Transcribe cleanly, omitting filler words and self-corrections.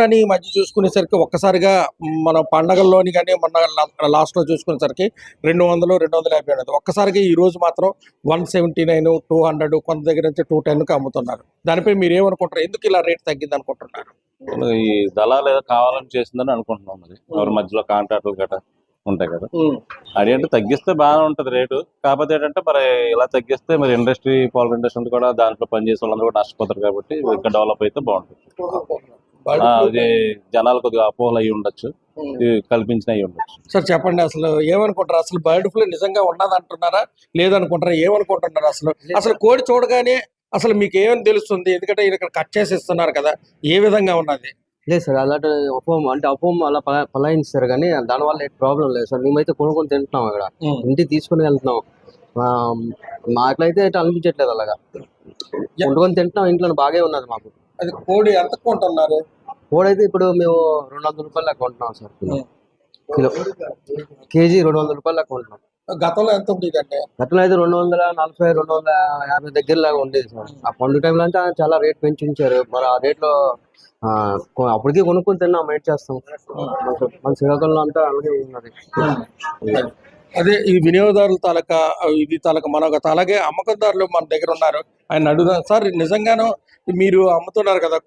కానీ ఈ మధ్య చూసుకునేసరికి ఒక్కసారిగా మన పండగల్లోని కానీ మొన్న లాస్ట్లో చూసుకునేసరికి 200, 250 అనేది ఒక్కసారిగా ఈ రోజు మాత్రం 179, 200 కొంత దగ్గర నుంచి 210కి అమ్ముతున్నారు. దానిపై మీరు ఏమనుకుంటారు? ఎందుకు ఇలా రేట్ తగ్గింది అనుకుంటున్నారు? ఈ దళాలు ఏదో కావాలని చేసిందని అనుకుంటున్నాం. మరి ఎవరి మధ్యలో కాంట్రాక్టులు గట్రా ఉంటాయి కదా, అది అంటే తగ్గిస్తే బాగానే ఉంటది రేటు. కాకపోతే ఏంటంటే మరి ఇలా తగ్గిస్తే మరి ఇండస్ట్రీ, పౌల్ట్రీ ఇండస్ట్రీ కూడా దాంట్లో పనిచేసే వాళ్ళందరూ కూడా నష్టపోతారు. కాబట్టి ఇంకా డెవలప్ అయితే బాగుంటుంది. అది జనాలు కొద్దిగా అపోహలు అయ్యి ఉండొచ్చు, కల్పించిన అయ్యి ఉండొచ్చు. సార్ చెప్పండి, అసలు ఏమనుకుంటారు? అసలు బర్డ్ ఫ్లూ నిజంగా ఉన్నది అంటున్నారా, లేదనుకుంటారా? ఏమనుకుంటున్నారు? అసలు కోడి చూడగానే అసలు మీకు ఏమని తెలుస్తుంది? ఎందుకంటే ఇక్కడ కట్ చేసి ఇస్తున్నారు కదా, ఏ విధంగా ఉన్నది? లేదు సార్, అలాంటి అపోహం అలా పలాయిస్తారు, కానీ దానివల్ల ప్రాబ్లం లేదు సార్. మేమైతే కొనుక్కొని తింటున్నాం, అక్కడ ఇంటికి తీసుకుని వెళ్తున్నాం. మాకైతే అనిపించట్లేదు అలాగా. కొనుక్కొని తింటున్నాం, ఇంట్లో బాగా ఉన్నది మాకు. అది కోడి ఎంత కొంటున్నారు? కోడి అయితే ఇప్పుడు మేము 200 రూపాయలు లెక్క కొంటున్నాం సార్. కిలో కేజీ 200 రూపాయలు లెక్క కొంటున్నాం. గతంలో ఎంత ఉండేది అంటే? గతంలో అయితే 240, 250 దగ్గరలాగా ఉండేది సార్. ఆ పండుగ టైంలో అంటే చాలా రేట్ పెంచారు. మరి ఆ రేట్లో అప్పటికే కొనుక్కొని తిన్నాం, వెయిట్ చేస్తాం. మన శ్రీకాకుళంలో అంతా అలాగే ఉన్నది. అదే ఈ వినియోగదారుల తాలూకా అలాగే అమ్మకందారులు మన దగ్గర ఉన్నారు. ఆయన అడుగుదాం. సార్, నిజంగానూ మీరు అమ్ముతున్నారు కదా